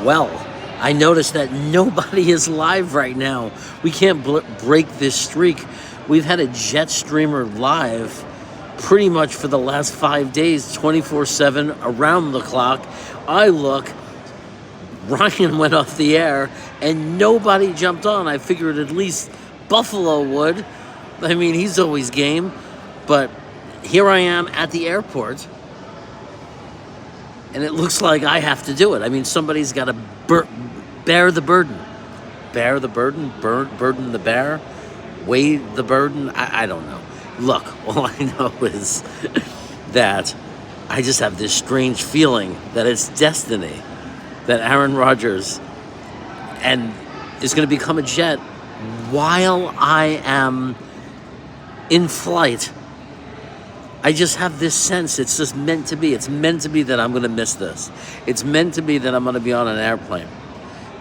Well, I noticed that nobody is live right now. We can't break this streak. We've had a jet streamer live pretty much for the last 5 days, 24/7, around the clock. I look, Ryan went off the air and nobody jumped on. I figured at least Buffalo would. I mean, he's always game. But here I am at the airport, and it looks like I have to do it. I mean, somebody's got to bear the burden. Bear the burden? Burden the bear? Weigh the burden? I don't know. Look, all I know is that I just have this strange feeling that it's destiny, that Aaron Rodgers is going to become a Jet while I am in flight. I just have this sense it's just meant to be. It's meant to be that I'm going to miss this. It's meant to be that I'm going to be on an airplane.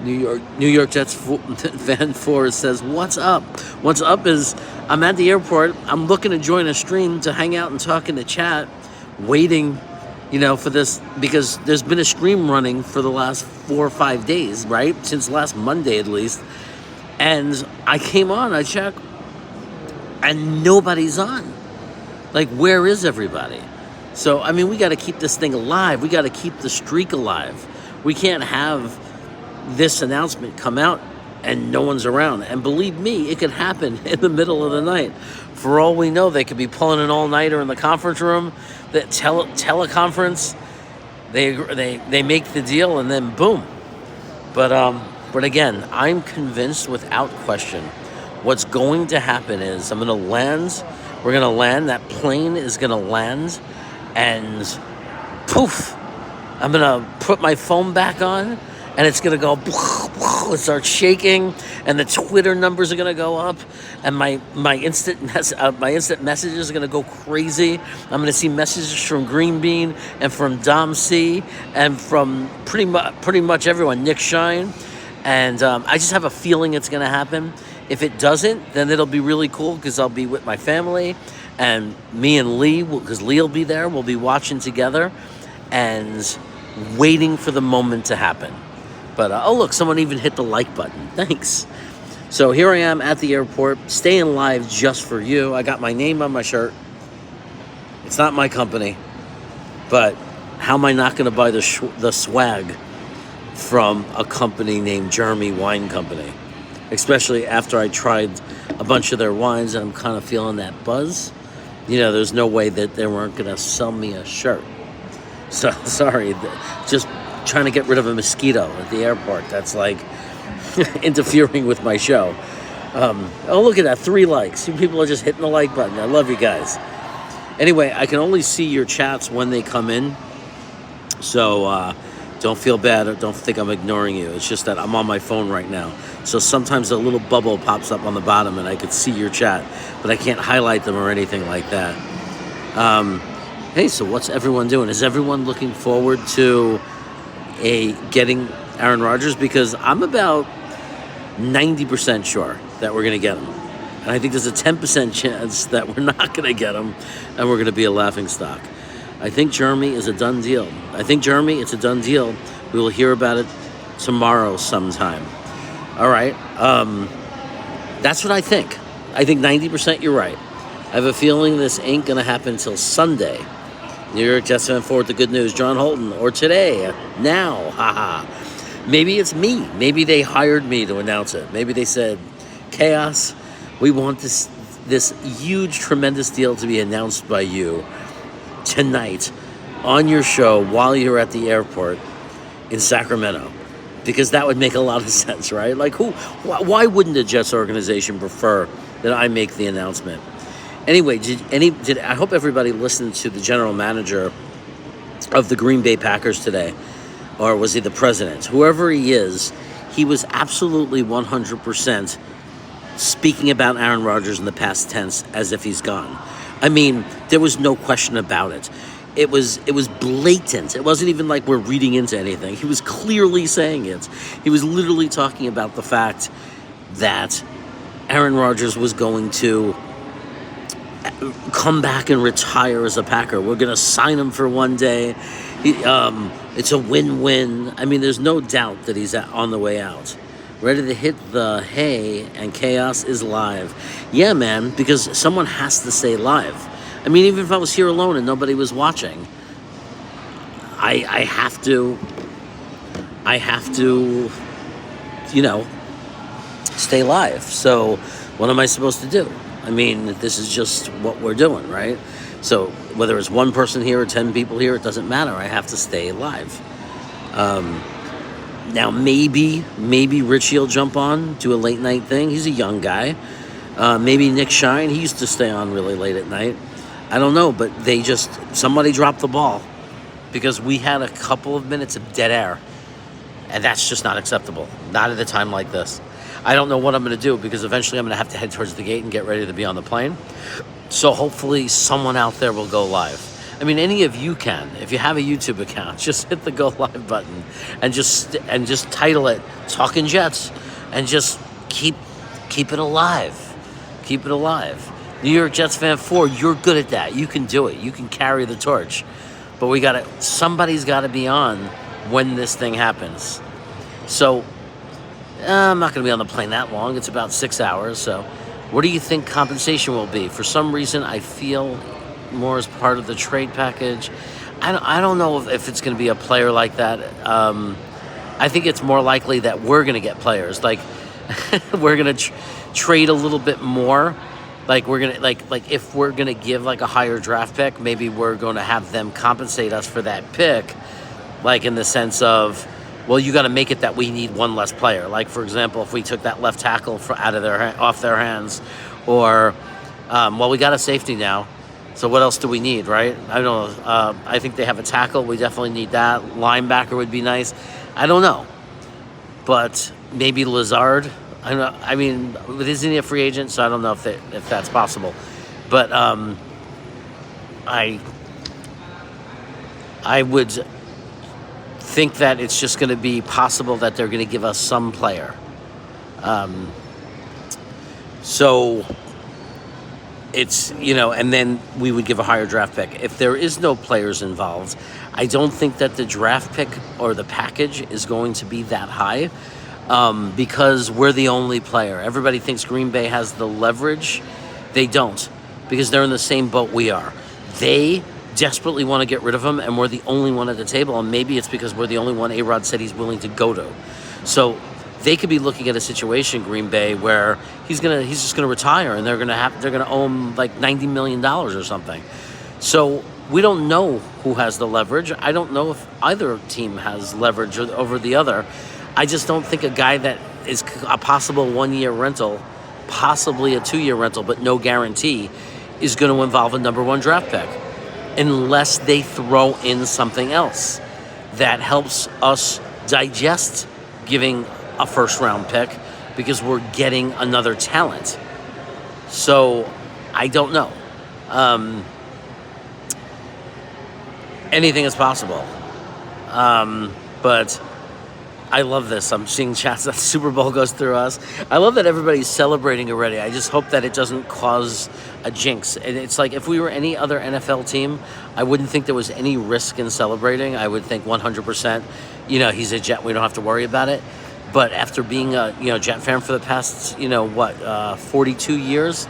New York Jets fan 4 says, "What's up?" What's up is I'm at the airport. I'm looking to join a stream to hang out and talk in the chat, waiting, for this, because there's been a stream running for the last 4 or 5 days, right? Since last Monday at least. And I came on, I checked, and nobody's on. Like, where is everybody? So, I mean, we got to keep this thing alive. We got to keep the streak alive. We can't have this announcement come out and no one's around. And believe me, it could happen in the middle of the night. For all we know, they could be pulling an all-nighter in the conference room, the teleconference. They make the deal and then boom. But again, I'm convinced without question what's going to happen is I'm going to land. We're going to land. That plane is going to land. And poof, I'm going to put my phone back on. And it's going to go, it starts shaking. And the Twitter numbers are going to go up. And my instant messages are going to go crazy. I'm going to see messages from Green Bean and from Dom C. And from pretty much everyone, Nick Shine. And I just have a feeling it's going to happen. If it doesn't, then it'll be really cool because I'll be with my family, and me and Lee, because Lee will be there, we'll be watching together and waiting for the moment to happen. But, oh, look, someone even hit the like button. Thanks. So here I am at the airport, staying live just for you. I got my name on my shirt. It's not my company, but how am I not going to buy the swag from a company named Jeremy Wine Company? Especially after I tried a bunch of their wines and I'm kind of feeling that buzz. There's no way that they weren't going to sell me a shirt. So, sorry, just trying to get rid of a mosquito at the airport. That's like interfering with my show. Oh, look at that, 3 likes. People are just hitting the like button. I love you guys. Anyway, I can only see your chats when they come in. So, don't feel bad or don't think I'm ignoring you. It's just that I'm on my phone right now. So sometimes a little bubble pops up on the bottom and I could see your chat, but I can't highlight them or anything like that. Hey, so what's everyone doing? Is everyone looking forward to getting Aaron Rodgers? Because I'm about 90% sure that we're going to get him. And I think there's a 10% chance that we're not going to get him and we're going to be a laughingstock. I think Jeremy is a done deal. It's a done deal. We will hear about it tomorrow sometime. All right. That's what I think. I think 90% you're right. I have a feeling this ain't going to happen until Sunday. New York Jets fan forward the good news. John Holton. Or today. Now. Haha. Maybe it's me. Maybe they hired me to announce it. Maybe they said, Chaos, we want this huge, tremendous deal to be announced by you tonight on your show while you're at the airport in Sacramento, because that would make a lot of sense, right? Like, why wouldn't the Jets organization prefer that I make the announcement? Anyway, I hope everybody listened to the general manager of the Green Bay Packers today, or was he the president? Whoever he is, he was absolutely 100% speaking about Aaron Rodgers in the past tense as if he's gone. I mean, there was no question about it. It was blatant. It wasn't even like we're reading into anything. He was clearly saying it. He was literally talking about the fact that Aaron Rodgers was going to come back and retire as a Packer. We're going to sign him for one day. It's a win-win. I mean, there's no doubt that he's on the way out. Ready to hit the hay, and chaos is live. Yeah, man, because someone has to stay live. I mean, even if I was here alone and nobody was watching, I have to, stay live. So what am I supposed to do? I mean, this is just what we're doing, right? So whether it's one person here or 10 people here, it doesn't matter. I have to stay live. Now, maybe Richie will jump on, do a late night thing. He's a young guy. Maybe Nick Shine. He used to stay on really late at night. I don't know, but somebody dropped the ball because we had a couple of minutes of dead air. And that's just not acceptable. Not at a time like this. I don't know what I'm going to do because eventually I'm going to have to head towards the gate and get ready to be on the plane. So hopefully someone out there will go live. I mean, any of you can. If you have a YouTube account, just hit the go live button and just title it Talking Jets and just keep it alive. Keep it alive. New York Jets fan 4, you're good at that. You can do it. You can carry the torch. But somebody's got to be on when this thing happens. So I'm not going to be on the plane that long. It's about 6 hours. So what do you think compensation will be? For some reason, I feel more as part of the trade package. I don't know if it's going to be a player like that. I think it's more likely that we're going to get players. Like we're going to trade a little bit more. Like we're going to like if we're going to give like a higher draft pick, maybe we're going to have them compensate us for that pick. Like in the sense of, well, you got to make it that we need one less player. Like for example, if we took that left tackle off their hands, or we got a safety now. So what else do we need, right? I don't know. I think they have a tackle. We definitely need that. Linebacker would be nice. I don't know. But maybe Lazard. I don't know. I mean, isn't he a free agent? So I don't know if that's possible. But I would think that it's just going to be possible that they're going to give us some player. So it's, and then we would give a higher draft pick. If there is no players involved, I don't think that the draft pick or the package is going to be that high because we're the only player. Everybody thinks Green Bay has the leverage. They don't, because they're in the same boat we are. They desperately want to get rid of him, and we're the only one at the table, and maybe it's because we're the only one A-Rod said he's willing to go to. So they could be looking at a situation, Green Bay, where he's just gonna retire, and they're gonna owe him like $90 million or something. So we don't know who has the leverage. I don't know if either team has leverage over the other. I just don't think a guy that is a possible 1-year rental, possibly a 2-year rental, but no guarantee, is going to involve a number 1 draft pick, unless they throw in something else that helps us digest giving a first-round pick, because we're getting another talent. So I don't know. Anything is possible. But I love this. I'm seeing chats that the Super Bowl goes through us. I love that everybody's celebrating already. I just hope that it doesn't cause a jinx. And it's like, if we were any other NFL team, I wouldn't think there was any risk in celebrating. I would think 100%, he's a Jet, we don't have to worry about it. But after being a Jet fan for the past 42 years,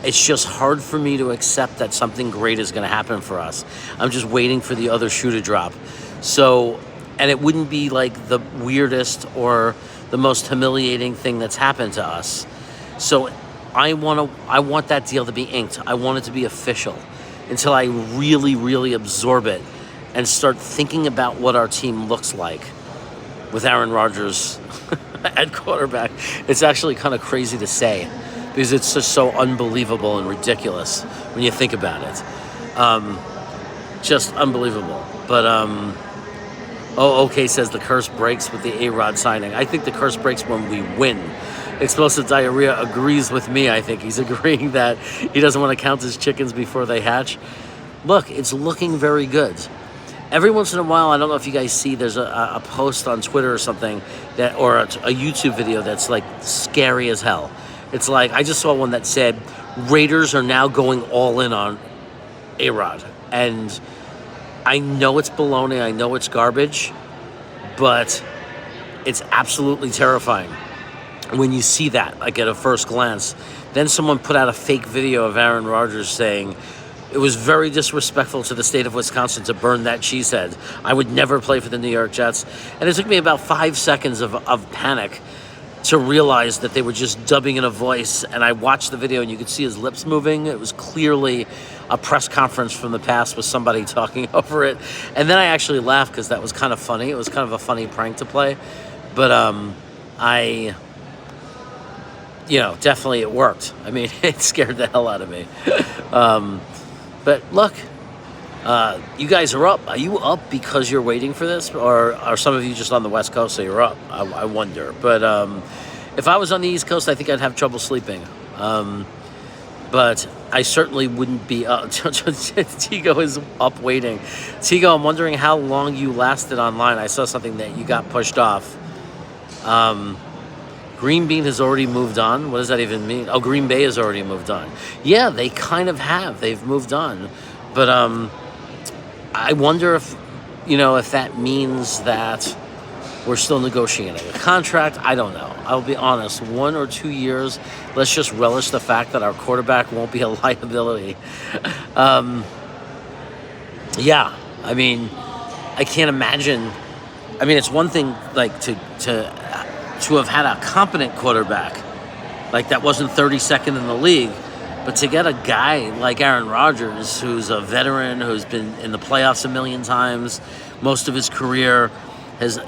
it's just hard for me to accept that something great is going to happen for us. I'm just waiting for the other shoe to drop. So, and it wouldn't be like the weirdest or the most humiliating thing that's happened to us. So I want that deal to be inked. I want it to be official until I really, really absorb it and start thinking about what our team looks like with Aaron Rodgers at quarterback. It's actually kind of crazy to say, because it's just so unbelievable and ridiculous when you think about it. Just unbelievable. But OK says the curse breaks with the A-Rod signing. I think the curse breaks when we win. Explosive Diarrhea agrees with me. I think he's agreeing that he doesn't want to count his chickens before they hatch. Look, it's looking very good. Every once in a while, I don't know if you guys see, there's a post on Twitter or something, or a YouTube video that's like scary as hell. It's like, I just saw one that said, Raiders are now going all in on A-Rod. And I know it's baloney, I know it's garbage, but it's absolutely terrifying when you see that, like at a first glance. Then someone put out a fake video of Aaron Rodgers saying, it was very disrespectful to the state of Wisconsin to burn that cheesehead. I would never play for the New York Jets. And it took me about 5 seconds of panic to realize that they were just dubbing in a voice. And I watched the video and you could see his lips moving. It was clearly a press conference from the past with somebody talking over it. And then I actually laughed because that was kind of funny. It was kind of a funny prank to play. But definitely it worked. I mean, it scared the hell out of me. But look, you guys are up. Are you up because you're waiting for this? Or are some of you just on the West Coast, so you're up? I wonder. But if I was on the East Coast, I think I'd have trouble sleeping. But I certainly wouldn't be up. Tigo is up waiting. Tigo, I'm wondering how long you lasted online. I saw something that you got pushed off. Green Bean has already moved on. What does that even mean? Oh, Green Bay has already moved on. Yeah, they kind of have. They've moved on. But I wonder if that means that we're still negotiating a contract. I don't know. I'll be honest. 1 or 2 years, let's just relish the fact that our quarterback won't be a liability. Yeah, I mean, I can't imagine. I mean, it's one thing like to have had a competent quarterback, like that wasn't 32nd in the league, but to get a guy like Aaron Rodgers, who's a veteran, who's been in the playoffs a million times, most of his career has,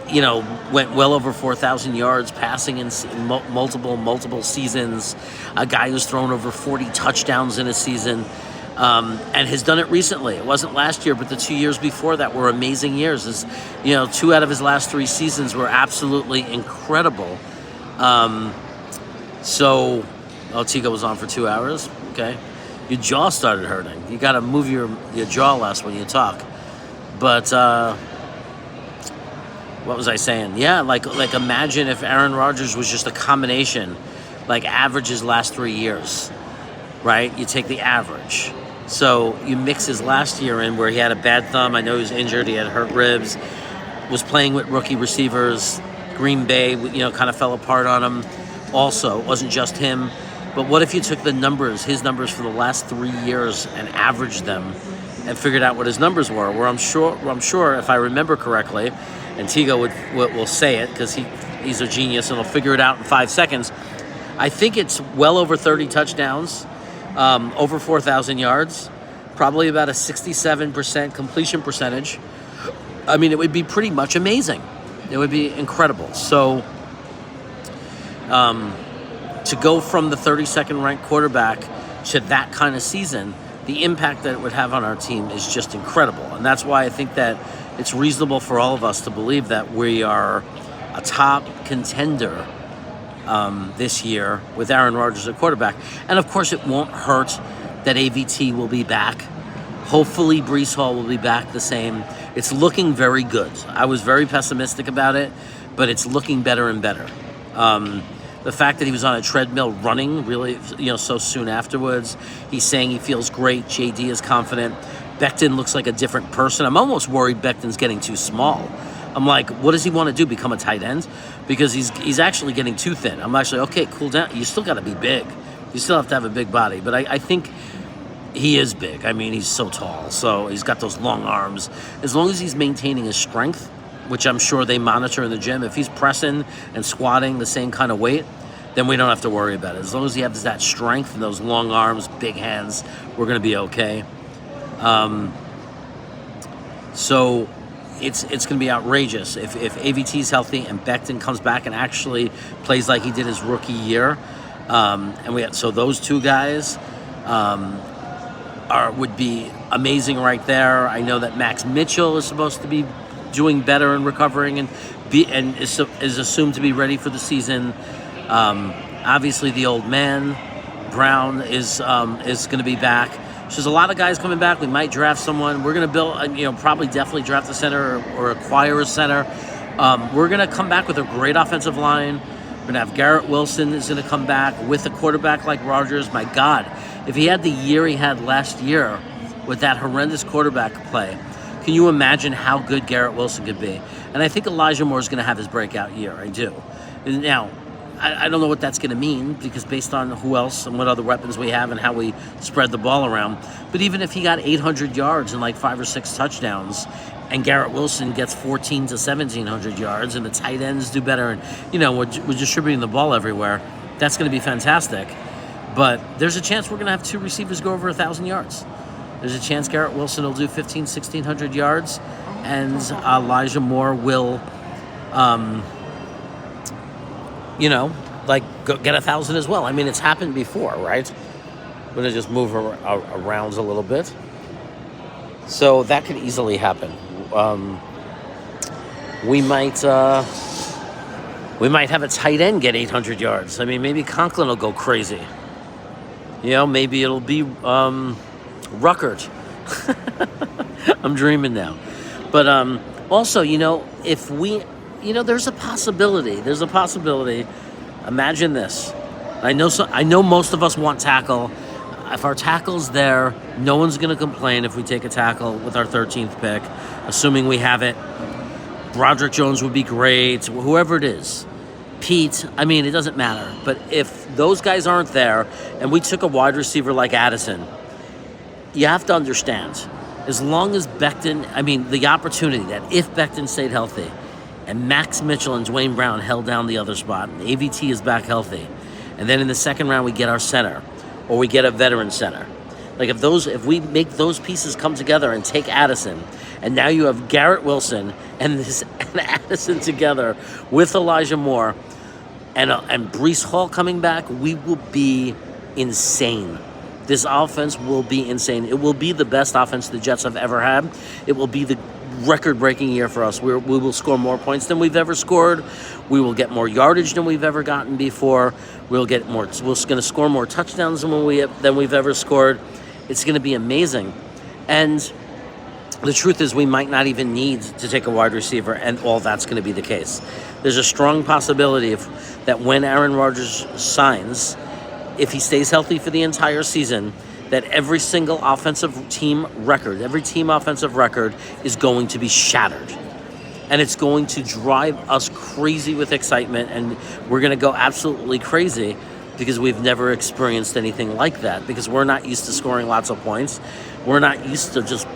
went well over 4,000 yards passing in multiple seasons, a guy who's thrown over 40 touchdowns in a season, and has done it recently. It wasn't last year, but the 2 years before that were amazing years. 2 out of his last 3 seasons were absolutely incredible. Tigo was on for 2 hours. Okay, your jaw started hurting. You got to move your jaw less when you talk. But what was I saying? Yeah, like imagine if Aaron Rodgers was just a combination, like average his last 3 years, right? You take the average. So you mix his last year in where he had a bad thumb. I know he was injured. He had hurt ribs. Was playing with rookie receivers. Green Bay, kind of fell apart on him. Also, it wasn't just him. But what if you took his numbers for the last 3 years and averaged them and figured out what his numbers were? Where I'm sure if I remember correctly, and Tigo will say it because he's a genius and he'll figure it out in 5 seconds. I think it's well over 30 touchdowns. Over 4,000 yards, probably about a 67% completion percentage. I mean, it would be pretty much amazing. It would be incredible. So, to go from the 32nd ranked quarterback to that kind of season, the impact that it would have on our team is just incredible. And that's why I think that it's reasonable for all of us to believe that we are a top contender this year with Aaron Rodgers at quarterback. And of course, it won't hurt that AVT will be back. Hopefully, Breece Hall will be back the same. It's looking very good. I was very pessimistic about it, but it's looking better and better. The fact that he was on a treadmill running really, so soon afterwards, he's saying he feels great. JD is confident. Becton looks like a different person. I'm almost worried Becton's getting too small. I'm like, what does he want to do? Become a tight end? Because he's actually getting too thin. I'm actually, okay, cool down. You still got to be big. You still have to have a big body. But I think he is big. I mean, he's so tall. So he's got those long arms. As long as he's maintaining his strength, which I'm sure they monitor in the gym, if he's pressing and squatting the same kind of weight, then we don't have to worry about it. As long as he has that strength and those long arms, big hands, we're going to be okay. So it's going to be outrageous if AVT's healthy and Becton comes back and actually plays like he did his rookie year. So those two guys would be amazing right there. I know that Max Mitchell is supposed to be doing better and recovering and is assumed to be ready for the season. Obviously, the old man Brown is going to be back. So there's a lot of guys coming back. We might draft someone. We're going to build, probably definitely draft a center or acquire a center. We're going to come back with a great offensive line. We're going to have Garrett Wilson is going to come back with a quarterback like Rodgers. My God, if he had the year he had last year with that horrendous quarterback play, can you imagine how good Garrett Wilson could be? And I think Elijah Moore is going to have his breakout year. I do. Now, I don't know what that's going to mean, because based on who else and what other weapons we have and how we spread the ball around. But even if he got 800 yards and like 5 or 6 touchdowns, and Garrett Wilson gets 14 to 1,700 yards, and the tight ends do better, and we're distributing the ball everywhere, that's going to be fantastic. But there's a chance we're going to have 2 receivers go over 1,000 yards. There's a chance Garrett Wilson will do 1,600 yards, and Elijah Moore will, go get 1,000 as well. I mean, it's happened before, right? I'm going to just move around a little bit. So that could easily happen. We might have a tight end get 800 yards. I mean, maybe Conklin will go crazy. Maybe it'll be Ruckert. I'm dreaming now. But also, if we, there's a possibility. Imagine this. I know most of us want tackle. If our tackle's there, no one's going to complain if we take a tackle with our 13th pick, assuming we have it. Broderick Jones would be great, whoever it is. Pete, it doesn't matter. But if those guys aren't there, and we took a wide receiver like Addison, you have to understand, as long as Becton, the opportunity that if Becton stayed healthy, and Max Mitchell and Dwayne Brown held down the other spot, and AVT is back healthy, and then in the second round we get our center, or we get a veteran center. Like if we make those pieces come together and take Addison, and now you have Garrett Wilson and Addison together with Elijah Moore and Breece Hall coming back, we will be insane. This offense will be insane. It will be the best offense the Jets have ever had. It will be the record-breaking year for us. We will score more points than we've ever scored. We will get more yardage than we've ever gotten before. We're going to score more touchdowns than we've ever scored. It's going to be amazing. And the truth is, we might not even need to take a wide receiver, and all that's going to be the case. There's a strong possibility that when Aaron Rodgers signs, if he stays healthy for the entire season, that every single offensive record is going to be shattered. And it's going to drive us crazy with excitement, and we're going to go absolutely crazy because we've never experienced anything like that, because we're not used to scoring lots of points. We're not used to just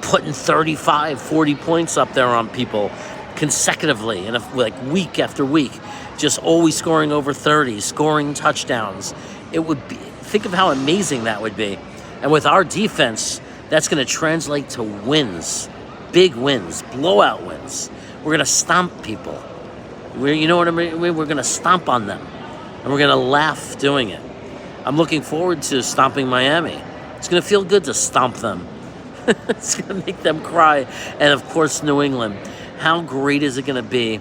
putting 35, 40 points up there on people consecutively, and week after week, just always scoring over 30, scoring touchdowns. Think of how amazing that would be. And with our defense, that's going to translate to wins, big wins, blowout wins. We're going to stomp people. You know what I mean? We're going to stomp on them, and we're going to laugh doing it. I'm looking forward to stomping Miami. It's going to feel good to stomp them. It's going to make them cry. And, of course, New England. How great is it going to be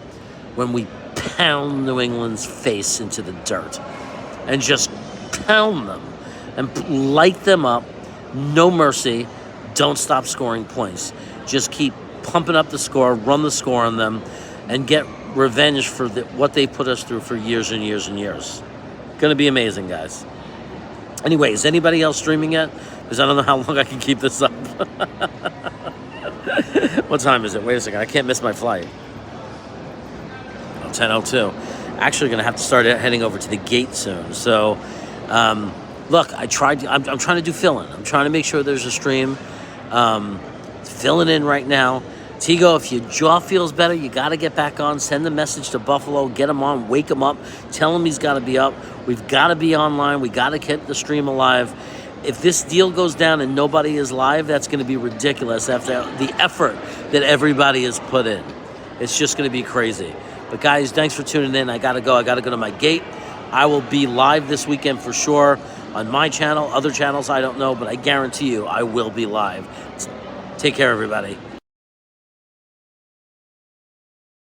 when we pound New England's face into the dirt and just pound them and light them up? No mercy. Don't stop scoring points. Just keep pumping up the score, run the score on them, and get revenge for what they put us through for years and years and years. Going to be amazing, guys. Anyway, is anybody else streaming yet? Because I don't know how long I can keep this up. What time is it? Wait a second. I can't miss my flight. 10:02. Actually going to have to start heading over to the gate soon. So, look, I'm trying to do fill-in. I'm trying to make sure there's a stream. Filling in right now. Tigo, if your jaw feels better, you got to get back on. Send a message to Buffalo. Get him on. Wake him up. Tell him he's got to be up. We've got to be online. We got to keep the stream alive. If this deal goes down and nobody is live, that's going to be ridiculous after the effort that everybody has put in. It's just going to be crazy. But guys, thanks for tuning in. I got to go. I got to go to my gate. I will be live this weekend for sure on my channel. Other channels, I don't know, but I guarantee you I will be live. Take care, everybody.